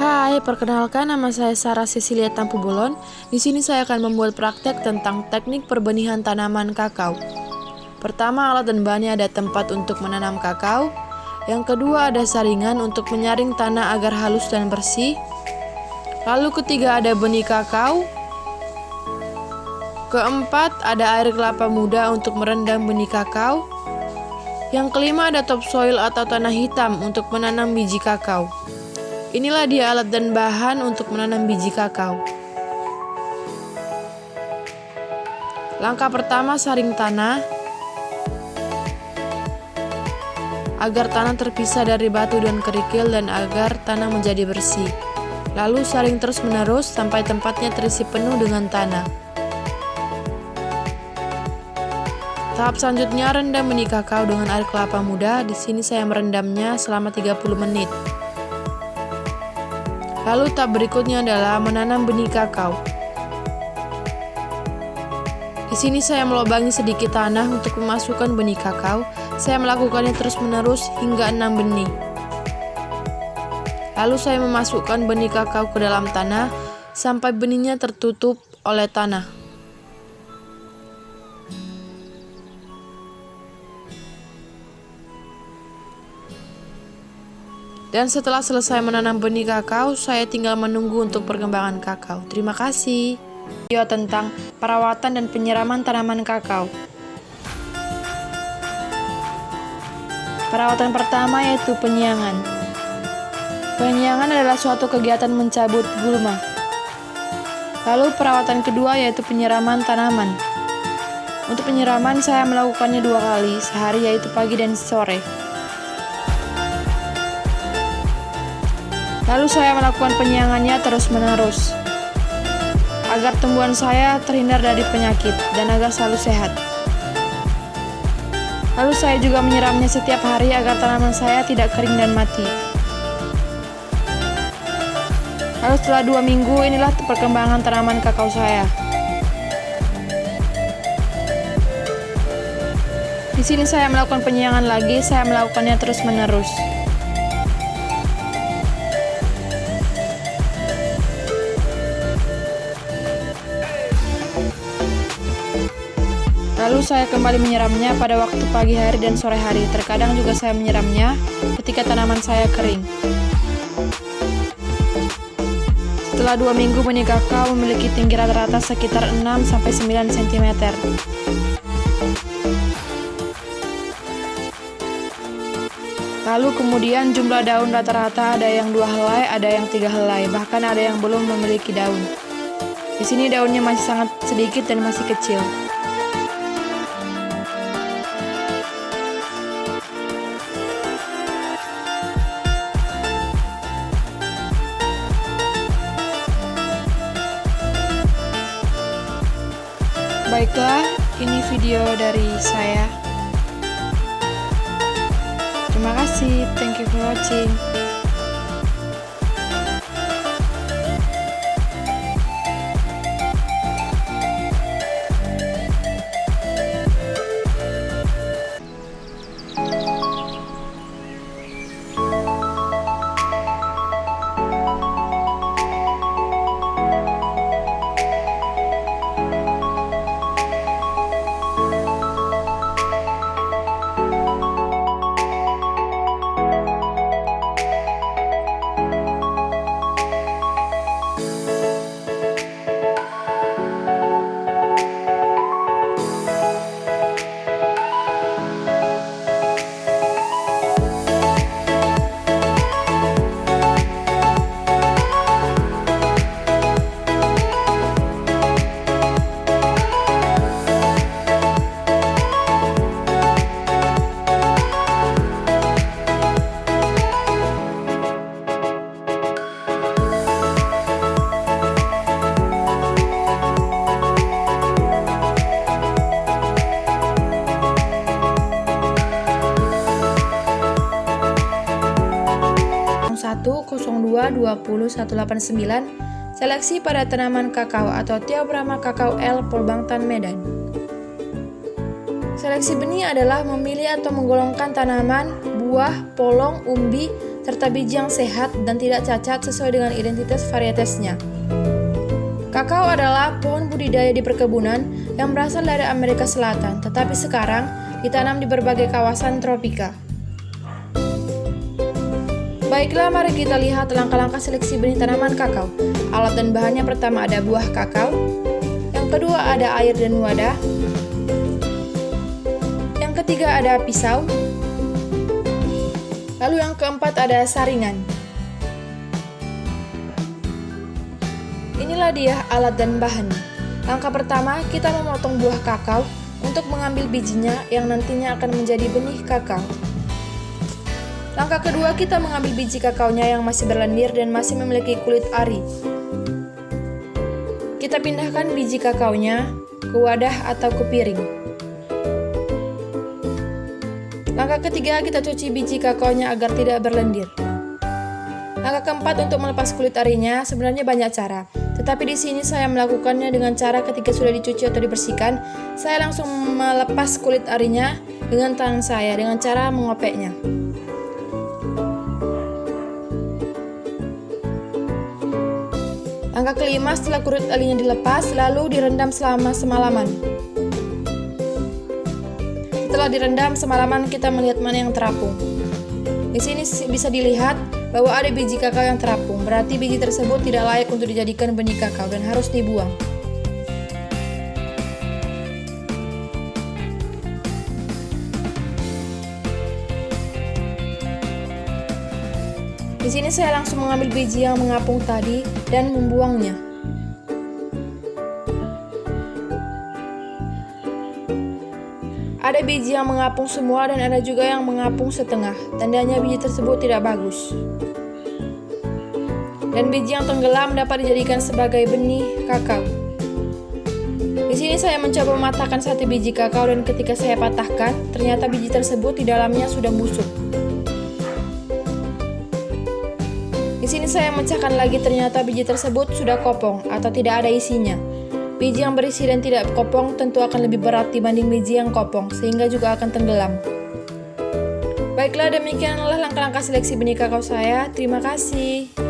Hai, perkenalkan nama saya Sarah Cecilia Tampu Bolon. Di sini saya akan membuat praktek tentang teknik perbenihan tanaman kakao. Pertama, alat dan bahannya ada tempat untuk menanam kakao. Yang kedua, ada saringan untuk menyaring tanah agar halus dan bersih. Lalu ketiga, ada benih kakao. Keempat, ada air kelapa muda untuk merendam benih kakao. Yang kelima, ada topsoil atau tanah hitam untuk menanam biji kakao. Inilah dia alat dan bahan untuk menanam biji kakao. Langkah pertama, saring tanah agar tanah terpisah dari batu dan kerikil dan agar tanah menjadi bersih. Lalu saring terus-menerus sampai tempatnya terisi penuh dengan tanah. Tahap selanjutnya, rendam benih kakao dengan air kelapa muda. Di sini saya merendamnya selama 30 menit. Lalu tahap berikutnya adalah menanam benih kakao. Di sini saya melubangi sedikit tanah untuk memasukkan benih kakao. Saya melakukannya terus-menerus hingga 6 benih. Lalu saya memasukkan benih kakao ke dalam tanah sampai benihnya tertutup oleh tanah. Dan setelah selesai menanam benih kakao, saya tinggal menunggu untuk perkembangan kakao. Terima kasih. Video tentang perawatan dan penyiraman tanaman kakao. Perawatan pertama yaitu penyiangan. Penyiangan adalah suatu kegiatan mencabut gulma. Lalu perawatan kedua yaitu penyiraman tanaman. Untuk penyiraman saya melakukannya 2 kali sehari, yaitu pagi dan sore. Lalu saya melakukan penyiangannya terus-menerus agar tumbuhan saya terhindar dari penyakit dan agar selalu sehat. Lalu saya juga menyiramnya setiap hari agar tanaman saya tidak kering dan mati. Lalu setelah 2 minggu, inilah perkembangan tanaman kakao saya. Di sini saya melakukan penyiangan lagi, saya melakukannya terus-menerus. Lalu saya kembali menyiramnya pada waktu pagi hari dan sore hari. Terkadang juga saya menyiramnya ketika tanaman saya kering. Setelah 2 minggu, benih kakao memiliki tinggi rata-rata sekitar 6-9 cm. Lalu kemudian jumlah daun rata-rata ada yang 2 helai, ada yang 3 helai, bahkan ada yang belum memiliki daun. Di sini daunnya masih sangat sedikit dan masih kecil. Baiklah, ini video dari saya. Terima kasih, thank you for watching. Seleksi pada tanaman kakao atau Theobroma Kakao L Polbangtan Medan. Seleksi benih adalah memilih atau menggolongkan tanaman, buah, polong, umbi, serta biji yang sehat dan tidak cacat sesuai dengan identitas varietesnya. Kakao adalah pohon budidaya di perkebunan yang berasal dari Amerika Selatan, tetapi sekarang ditanam di berbagai kawasan tropika. Baiklah, mari kita lihat langkah-langkah seleksi benih tanaman kakao. Alat dan bahannya pertama ada buah kakao, yang kedua ada air dan wadah, yang ketiga ada pisau, lalu yang keempat ada saringan. Inilah dia alat dan bahannya. Langkah pertama, kita memotong buah kakao untuk mengambil bijinya yang nantinya akan menjadi benih kakao. Langkah kedua, kita mengambil biji kakaonya yang masih berlendir dan masih memiliki kulit ari. Kita pindahkan biji kakaonya ke wadah atau ke piring. Langkah ketiga, kita cuci biji kakaonya agar tidak berlendir. Langkah keempat, untuk melepas kulit arinya sebenarnya banyak cara, tetapi di sini saya melakukannya dengan cara ketika sudah dicuci atau dibersihkan, saya langsung melepas kulit arinya dengan tangan saya dengan cara mengopeknya. Langkah kelima, setelah kulit arinya dilepas, lalu direndam selama semalaman. Setelah direndam semalaman, kita melihat mana yang terapung. Di sini bisa dilihat bahwa ada biji kakao yang terapung, berarti biji tersebut tidak layak untuk dijadikan benih kakao dan harus dibuang. Di sini saya langsung mengambil biji yang mengapung tadi dan membuangnya. Ada biji yang mengapung semua dan ada juga yang mengapung setengah. Tandanya biji tersebut tidak bagus. Dan biji yang tenggelam dapat dijadikan sebagai benih kakao. Di sini saya mencoba mematahkan satu biji kakao dan ketika saya patahkan, ternyata biji tersebut di dalamnya sudah busuk. Di sini saya mecahkan lagi, ternyata biji tersebut sudah kopong atau tidak ada isinya. Biji yang berisi dan tidak kopong tentu akan lebih berat dibanding biji yang kopong, sehingga juga akan tenggelam. Baiklah, demikianlah langkah-langkah seleksi benih kakao saya. Terima kasih.